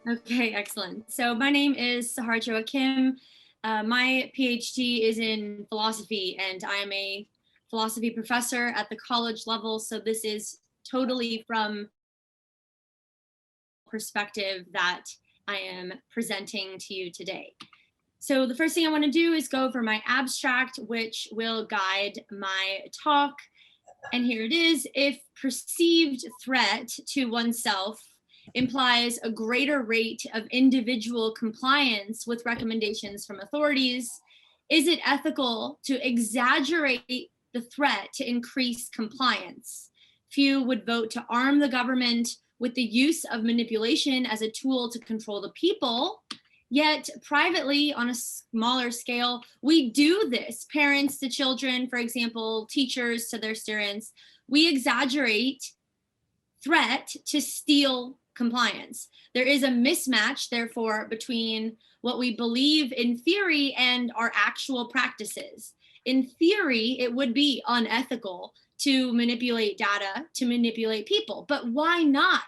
Okay, excellent. So my name is Sahar Joakim. My PhD is in philosophy, and I am a philosophy professor at the college level. So this is totally from perspective that I am presenting to you today. So the first thing I want to do is go over my abstract, which will guide my talk. And here it is. If perceived threat to oneself implies a greater rate of individual compliance with recommendations from authorities, is it ethical to exaggerate the threat to increase compliance? Few would vote to arm the government with the use of manipulation as a tool to control the people. Yet privately, on a smaller scale, we do this. Parents to children, for example, teachers to their students, we exaggerate threat to steal compliance. There is a mismatch, therefore, between what we believe in theory and our actual practices. In theory, it would be unethical to manipulate data, to manipulate people, but why not?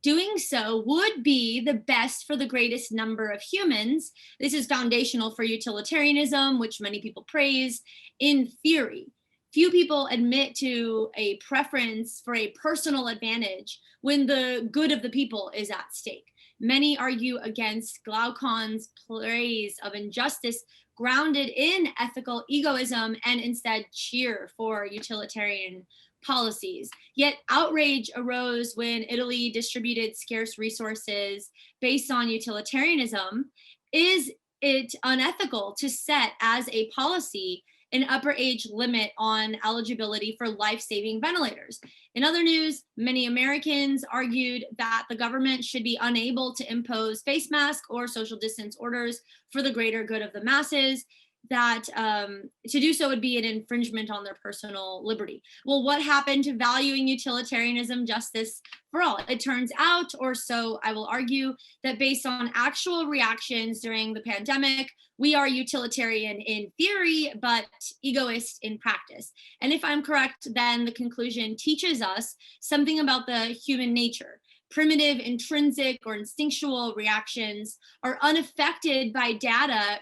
Doing so would be the best for the greatest number of humans. This is foundational for utilitarianism, which many people praise. In theory, few people admit to a preference for a personal advantage when the good of the people is at stake. Many argue against Glaucon's praise of injustice grounded in ethical egoism and instead cheer for utilitarian policies. Yet outrage arose when Italy distributed scarce resources based on utilitarianism. Is it unethical to set as a policy an upper age limit on eligibility for life-saving ventilators? In other news, many Americans argued that the government should be unable to impose face mask or social distance orders for the greater good of the masses, that to do so would be an infringement on their personal liberty. Well, what happened to valuing utilitarianism, justice for all? It turns out, or so I will argue, that based on actual reactions during the pandemic, we are utilitarian in theory, but egoist in practice. And if I'm correct, then the conclusion teaches us something about the human nature. Primitive, intrinsic, or instinctual reactions are unaffected by data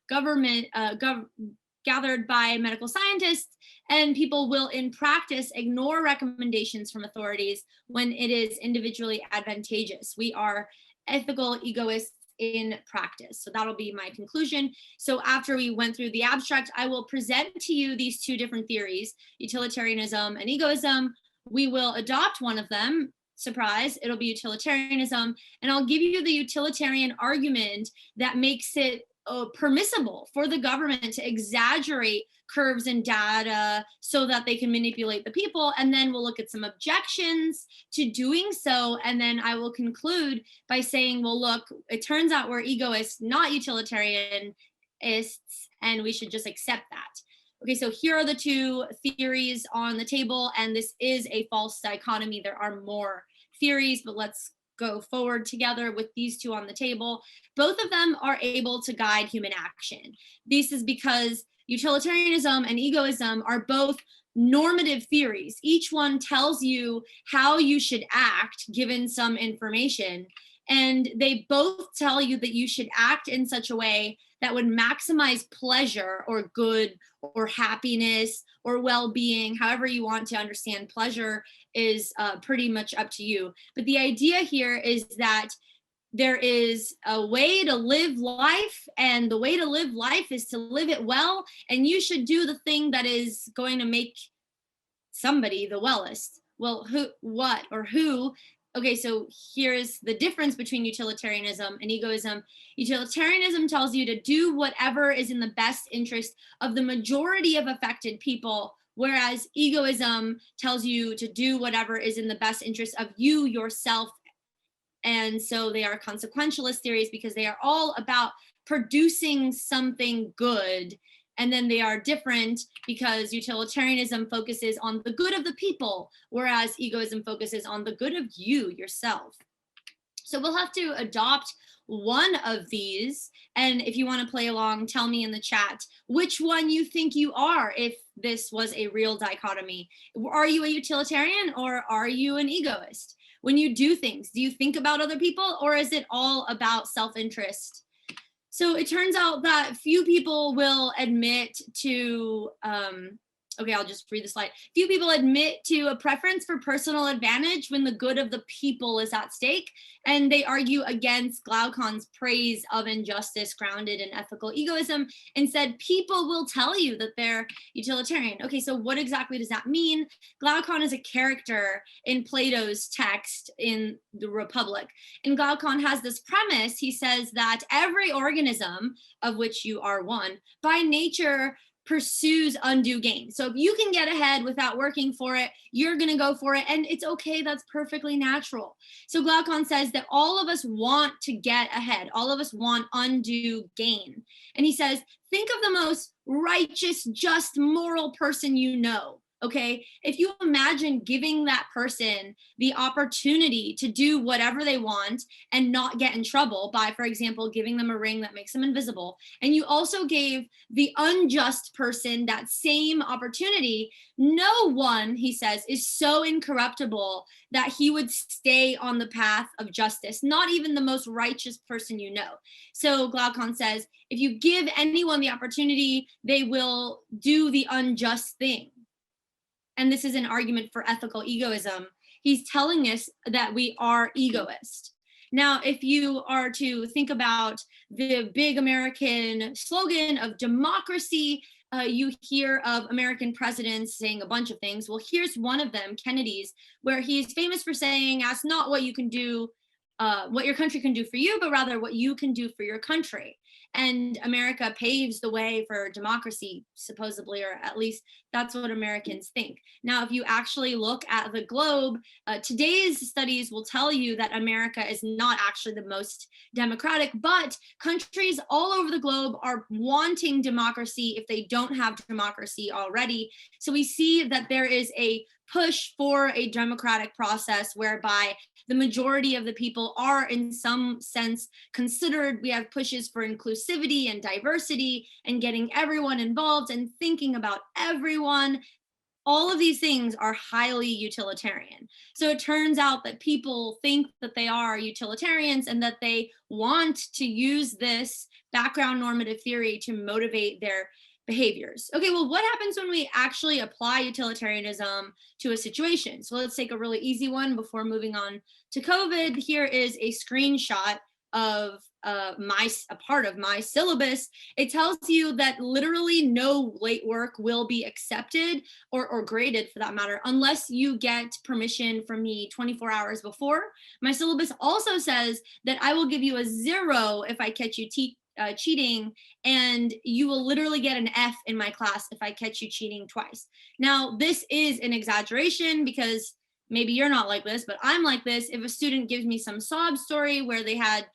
government gathered by medical scientists, and people will in practice ignore recommendations from authorities when it is individually advantageous. We are ethical egoists in practice. So that'll be my conclusion. So after we went through the abstract, I will present to you these two different theories, utilitarianism and egoism. We will adopt one of them. Surprise, it'll be utilitarianism. And I'll give you the utilitarian argument that makes it permissible for the government to exaggerate curves in data so that they can manipulate the people. And then we'll look at some objections to doing so. And then I will conclude by saying, well, look, it turns out we're egoists, not utilitarianists, and we should just accept that. Okay, so here are the two theories on the table, and this is a false dichotomy. There are more theories, but let's go forward together with these two on the table. Both of them are able to guide human action. This is because utilitarianism and egoism are both normative theories. Each one tells you how you should act given some information. And they both tell you that you should act in such a way that would maximize pleasure or good or happiness or well-being. However you want to understand pleasure is pretty much up to you. But the idea here is that there is a way to live life, and the way to live life is to live it well, and you should do the thing that is going to make somebody the wellest. Well, who, what, or who? Okay, so here's the difference between utilitarianism and egoism. Utilitarianism tells you to do whatever is in the best interest of the majority of affected people, whereas egoism tells you to do whatever is in the best interest of you yourself. And so they are consequentialist theories because they are all about producing something good. And then they are different because utilitarianism focuses on the good of the people, whereas egoism focuses on the good of you yourself. So we'll have to adopt one of these. And if you want to play along, tell me in the chat which one you think you are if this was a real dichotomy. Are you a utilitarian or are you an egoist? When you do things, do you think about other people or is it all about self-interest? So it turns out that few people will admit to, okay, I'll just read the slide. Few people admit to a preference for personal advantage when the good of the people is at stake. And they argue against Glaucon's praise of injustice grounded in ethical egoism and said people will tell you that they're utilitarian. Okay, so what exactly does that mean? Glaucon is a character in Plato's text in the Republic. And Glaucon has this premise. He says that every organism, of which you are one, by nature pursues undue gain. So if you can get ahead without working for it, you're going to go for it. And it's okay. That's perfectly natural. So Glaucon says that all of us want to get ahead. All of us want undue gain. And he says, think of the most righteous, just, moral person you know. Okay, if you imagine giving that person the opportunity to do whatever they want and not get in trouble by, for example, giving them a ring that makes them invisible, and you also gave the unjust person that same opportunity, no one, he says, is so incorruptible that he would stay on the path of justice, not even the most righteous person you know. So Glaucon says, if you give anyone the opportunity, they will do the unjust thing. And this is an argument for ethical egoism. He's telling us that we are egoist. Now, if you are to think about the big American slogan of democracy, you hear of American presidents saying a bunch of things. Well, here's one of them, Kennedy's, where he's famous for saying, ask not what you can do, what your country can do for you, but rather what you can do for your country. And America paves the way for democracy, supposedly, or at least that's what Americans think. Now, if you actually look at the globe, today's studies will tell you that America is not actually the most democratic, but countries all over the globe are wanting democracy if they don't have democracy already. So we see that there is a push for a democratic process whereby the majority of the people are in some sense considered. We have pushes for inclusivity and diversity and getting everyone involved and thinking about everyone. All of these things are highly utilitarian. So it turns out that people think that they are utilitarians and that they want to use this background normative theory to motivate their behaviors. Okay, well, what happens when we actually apply utilitarianism to a situation? So let's take a really easy one before moving on to COVID. Here is a screenshot of a part of my syllabus. It tells you that literally no late work will be accepted or graded for that matter, unless you get permission from me 24 hours before. My syllabus also says that I will give you a 0 if I catch you cheating, and you will literally get an F in my class if I catch you cheating twice. Now, this is an exaggeration because maybe you're not like this, but I'm like this. If a student gives me some sob story where they had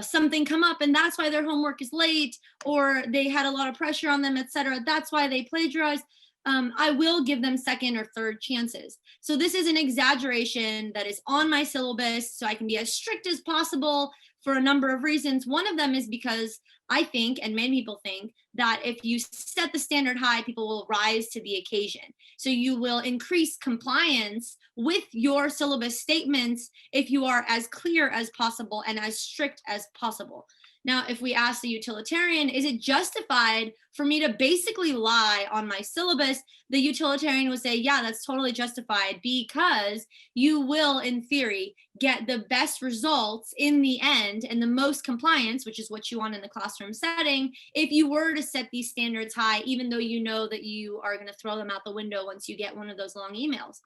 something come up and that's why their homework is late, or they had a lot of pressure on them, etc., that's why they plagiarized, I will give them second or third chances. So this is an exaggeration that is on my syllabus, so I can be as strict as possible for a number of reasons. One of them is because I think, and many people think, that if you set the standard high, people will rise to the occasion. So you will increase compliance with your syllabus statements if you are as clear as possible and as strict as possible. Now, if we ask the utilitarian, is it justified for me to basically lie on my syllabus? The utilitarian would say, yeah, that's totally justified because you will, in theory, get the best results in the end and the most compliance, which is what you want in the classroom setting, if you were to set these standards high, even though you know that you are going to throw them out the window once you get one of those long emails.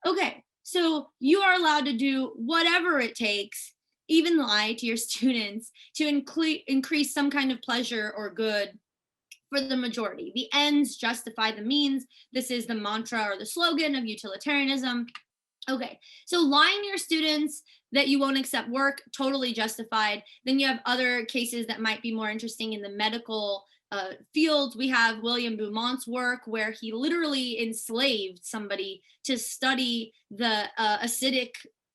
Okay, so you are allowed to do whatever it takes, even lie to your students, to increase some kind of pleasure or good for the majority. The ends justify the means. This is the mantra or the slogan of utilitarianism. Okay, so lying to your students that you won't accept work, totally justified. Then you have other cases that might be more interesting in the medical field. We have William Beaumont's work where he literally enslaved somebody to study the acidic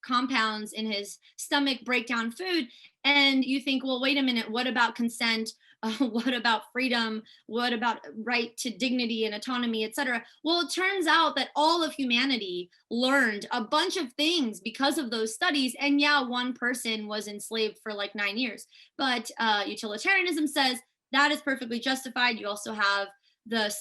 compounds in his stomach break down food. And you think, well, wait a minute, what about consent? What about freedom? What about right to dignity and autonomy, etc.? Well, it turns out that all of humanity learned a bunch of things because of those studies. And yeah, one person was enslaved for like 9 years. But utilitarianism says that is perfectly justified. You also have the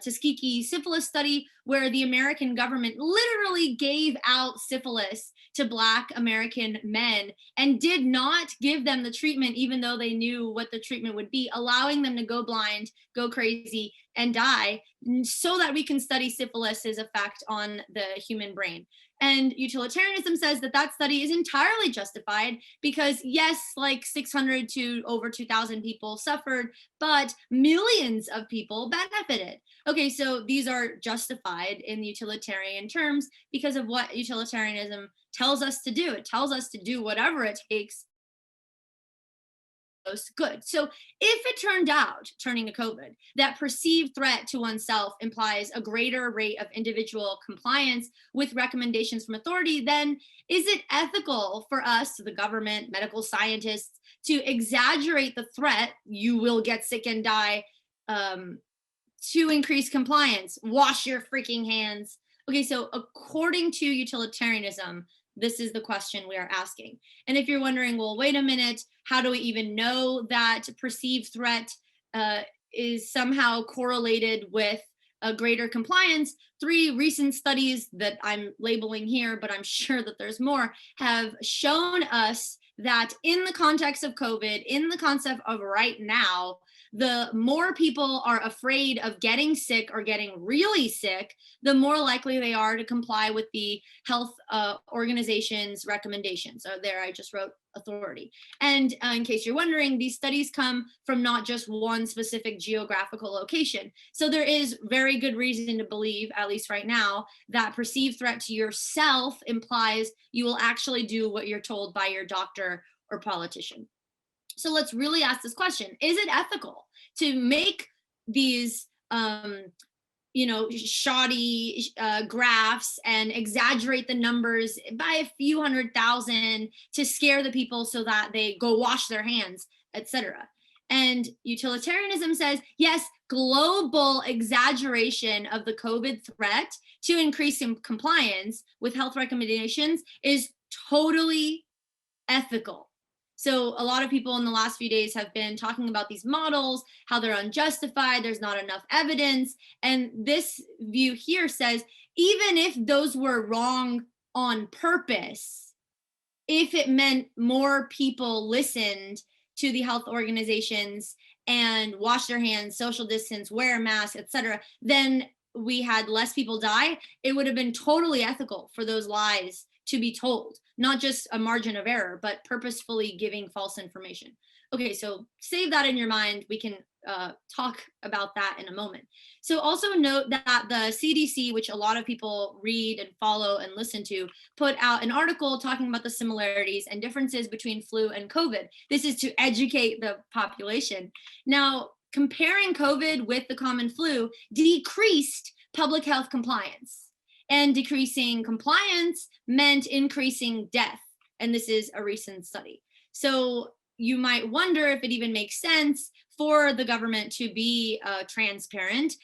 Tuskegee syphilis study, where the American government literally gave out syphilis to Black American men and did not give them the treatment, even though they knew what the treatment would be, allowing them to go blind, go crazy, and die, so that we can study syphilis's effect on the human brain. And utilitarianism says that that study is entirely justified because, yes, like 600 to over 2,000 people suffered, but millions of people benefited. Okay, so these are justified in utilitarian terms because of what utilitarianism tells us to do. It tells us to do whatever it takes. Good. So if it turned out, turning to COVID, that perceived threat to oneself implies a greater rate of individual compliance with recommendations from authority, then is it ethical for us, the government, medical scientists, to exaggerate the threat, you will get sick and die, to increase compliance? Wash your freaking hands. Okay, so according to utilitarianism, this is the question we are asking. And if you're wondering, well, wait a minute, how do we even know that perceived threat is somehow correlated with a greater compliance? 3 recent studies that I'm labeling here, but I'm sure that there's more, have shown us that in the context of COVID, in the concept of right now, the more people are afraid of getting sick or getting really sick, the more likely they are to comply with the health organization's recommendations. So there, I just wrote authority. And in case you're wondering, these studies come from not just one specific geographical location. So there is very good reason to believe, at least right now, that perceived threat to yourself implies you will actually do what you're told by your doctor or politician. So let's really ask this question. Is it ethical to make these shoddy graphs and exaggerate the numbers by a few 100,000 to scare the people so that they go wash their hands, etc.? And utilitarianism says, yes, global exaggeration of the COVID threat to increase compliance with health recommendations is totally ethical. So a lot of people in the last few days have been talking about these models, how they're unjustified, there's not enough evidence. And this view here says, even if those were wrong on purpose, if it meant more people listened to the health organizations and wash their hands, social distance, wear a mask, etc., then we had less people die, it would have been totally ethical for those lies to be told, not just a margin of error, but purposefully giving false information. Okay, so save that in your mind. We can talk about that in a moment. So also note that the CDC, which a lot of people read and follow and listen to, put out an article talking about the similarities and differences between flu and COVID. This is to educate the population. Now, comparing COVID with the common flu decreased public health compliance. And decreasing compliance meant increasing death. And this is a recent study. So you might wonder if it even makes sense for the government to be transparent,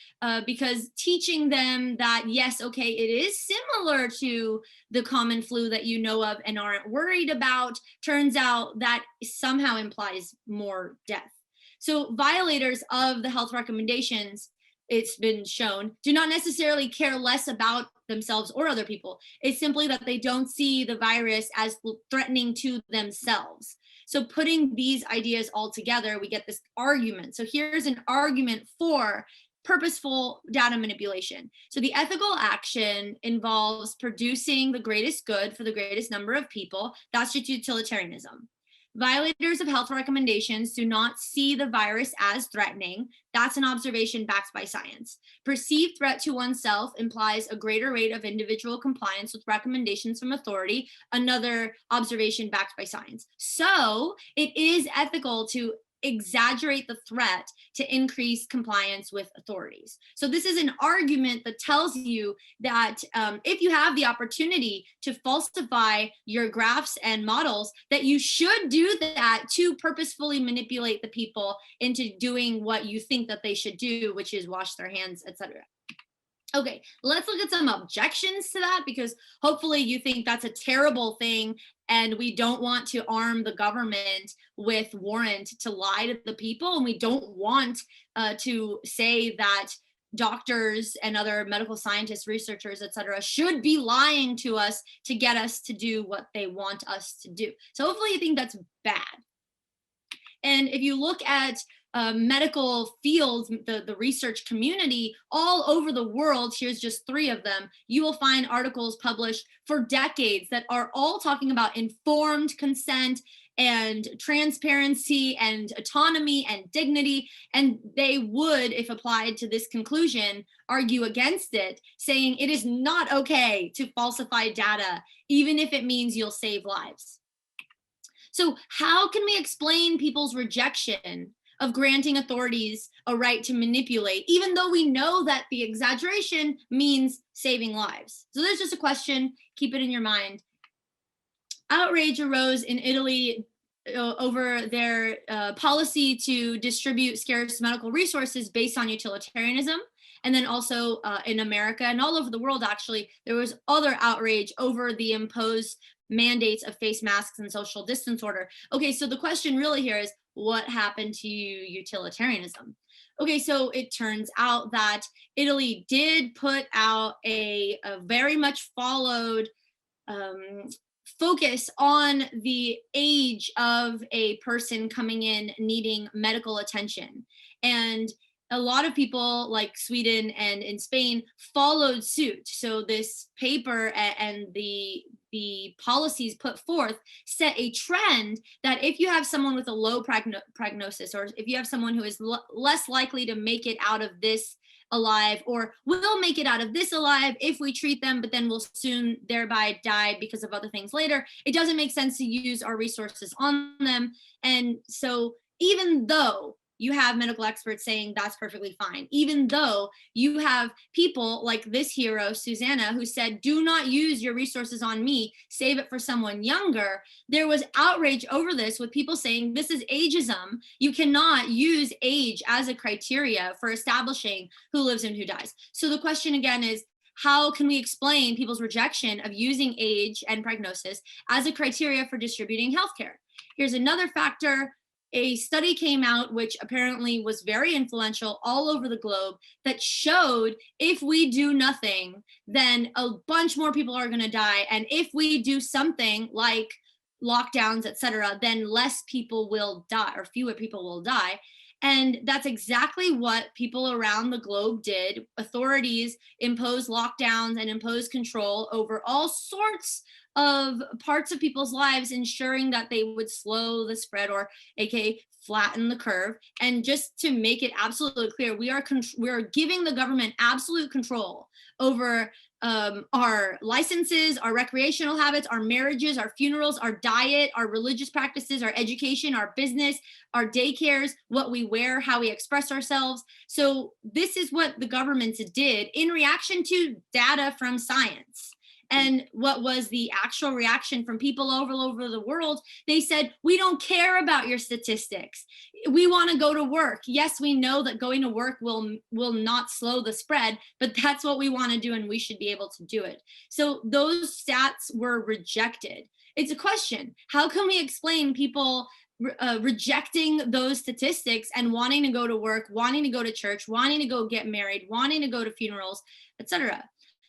because teaching them that, yes, okay, it is similar to the common flu that you know of and aren't worried about, turns out that somehow implies more death. So violators of the health recommendations, it's been shown, do not necessarily care less about themselves or other people. It's simply that they don't see the virus as threatening to themselves. So putting these ideas all together, we get this argument. So here's an argument for purposeful data manipulation. So the ethical action involves producing the greatest good for the greatest number of people. That's just utilitarianism. Violators of health recommendations do not see the virus as threatening. That's an observation backed by science. Perceived threat to oneself implies a greater rate of individual compliance with recommendations from authority. Another observation backed by science. So it is ethical to exaggerate the threat to increase compliance with authorities. So this is an argument that tells you that if you have the opportunity to falsify your graphs and models, that you should do that to purposefully manipulate the people into doing what you think that they should do, which is wash their hands, etc. Okay, let's look at some objections to that, because hopefully you think that's a terrible thing and we don't want to arm the government with warrant to lie to the people, and we don't want to say that doctors and other medical scientists, researchers, etc., should be lying to us to get us to do what they want us to do. So hopefully you think that's bad. And if you look at medical fields, the research community all over the world, here's just 3 of them, you will find articles published for decades that are all talking about informed consent and transparency and autonomy and dignity. And they would, if applied to this conclusion, argue against it, saying it is not okay to falsify data, even if it means you'll save lives. So how can we explain people's rejection of granting authorities a right to manipulate, even though we know that the exaggeration means saving lives? So there's just a question, keep it in your mind. Outrage arose in Italy over their policy to distribute scarce medical resources based on utilitarianism. And then also in America and all over the world, actually, there was other outrage over the imposed mandates of face masks and social distance order. Okay, so the question really here is, what happened to utilitarianism? Okay, so it turns out that Italy did put out a very much followed focus on the age of a person coming in needing medical attention. And a lot of people like Sweden and in Spain followed suit. So this paper and the policies put forth set a trend that if you have someone with a low prognosis, or if you have someone who is less likely to make it out of this alive, or will make it out of this alive if we treat them, but then will soon thereby die because of other things later, it doesn't make sense to use our resources on them. And so even though you have medical experts saying that's perfectly fine, even though you have people like this hero, Susanna, who said, do not use your resources on me, save it for someone younger, there was outrage over this, with people saying this is ageism. You cannot use age as a criteria for establishing who lives and who dies. So the question again is, how can we explain people's rejection of using age and prognosis as a criteria for distributing healthcare? Here's another factor. A study came out, which apparently was very influential all over the globe, that showed if we do nothing, then a bunch more people are going to die. And if we do something like lockdowns, etc., then less people will die, or fewer people will die. And that's exactly what people around the globe did. Authorities imposed lockdowns and imposed control over all sorts of parts of people's lives, ensuring that they would slow the spread, or aka flatten the curve. And just to make it absolutely clear, we are giving the government absolute control over our licenses, our recreational habits, our marriages, our funerals, our diet, our religious practices, our education, our business, our daycares, what we wear, how we express ourselves. So this is what the governments did in reaction to data from science. And what was the actual reaction from people all over the world? They said, we don't care about your statistics. We want to go to work. Yes, we know that going to work will not slow the spread, but that's what we want to do, and we should be able to do it. So those stats were rejected. It's a question. How can we explain people rejecting those statistics and wanting to go to work, wanting to go to church, wanting to go get married, wanting to go to funerals, etc.?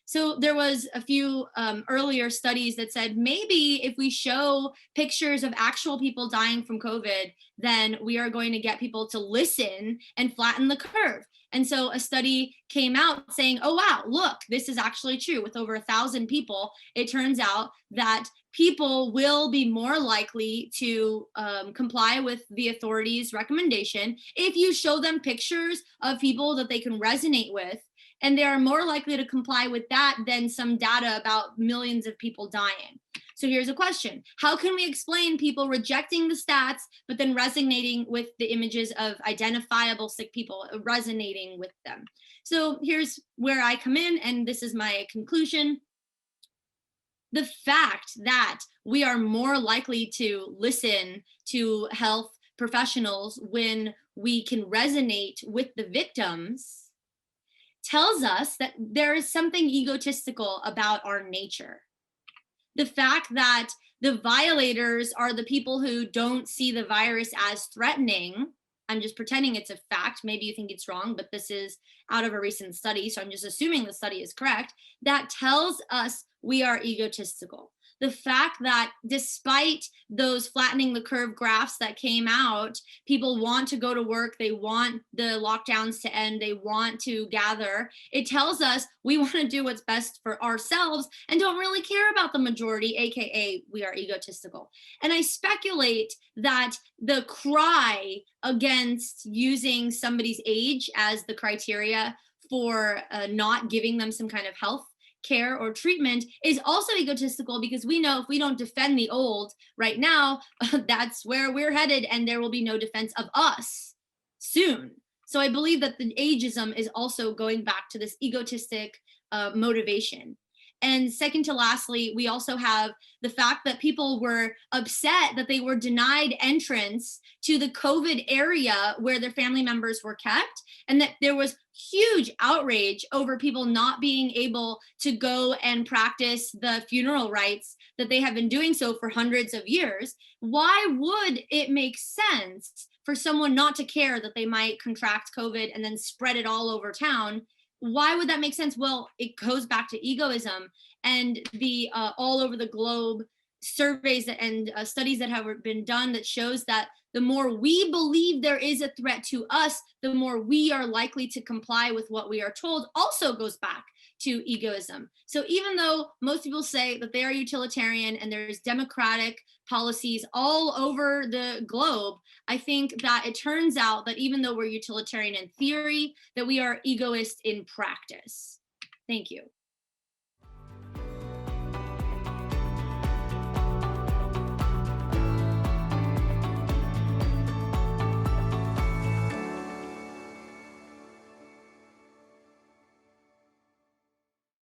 So there was a few earlier studies that said maybe if we show pictures of actual people dying from COVID, then we are going to get people to listen and flatten the curve. And so a study came out saying, oh, wow, look, this is actually true. With over 1,000 people, it turns out that people will be more likely to comply with the authorities' recommendation if you show them pictures of people that they can resonate with. And they are more likely to comply with that than some data about millions of people dying. So here's a question. How can we explain people rejecting the stats, but then resonating with the images of identifiable sick people, resonating with them? So here's where I come in, and this is my conclusion. The fact that we are more likely to listen to health professionals when we can resonate with the victims tells us that there is something egotistical about our nature. The fact that the violators are the people who don't see the virus as threatening. I'm just pretending it's a fact. Maybe you think it's wrong, but this is out of a recent study, so I'm just assuming the study is correct. That tells us we are egotistical. The fact that despite those flattening the curve graphs that came out, people want to go to work, they want the lockdowns to end, they want to gather, it tells us we want to do what's best for ourselves and don't really care about the majority, aka we are egotistical. And I speculate that the cry against using somebody's age as the criteria for not giving them some kind of health care or treatment is also egotistical, because we know if we don't defend the old right now, that's where we're headed, and there will be no defense of us soon. So I believe that the ageism is also going back to this egotistic motivation. And second to lastly, we also have the fact that people were upset that they were denied entrance to the COVID area where their family members were kept, and that there was huge outrage over people not being able to go and practice the funeral rites that they have been doing so for hundreds of years. Why would it make sense for someone not to care that they might contract COVID and then spread it all over town? Why would that make sense? Well, it goes back to egoism and the all over the globe surveys and studies that have been done that shows that the more we believe there is a threat to us, the more we are likely to comply with what we are told. Also goes back to egoism. So even though most people say that they are utilitarian and there's democratic policies all over the globe, I think that it turns out that even though we're utilitarian in theory, that we are egoist in practice. Thank you.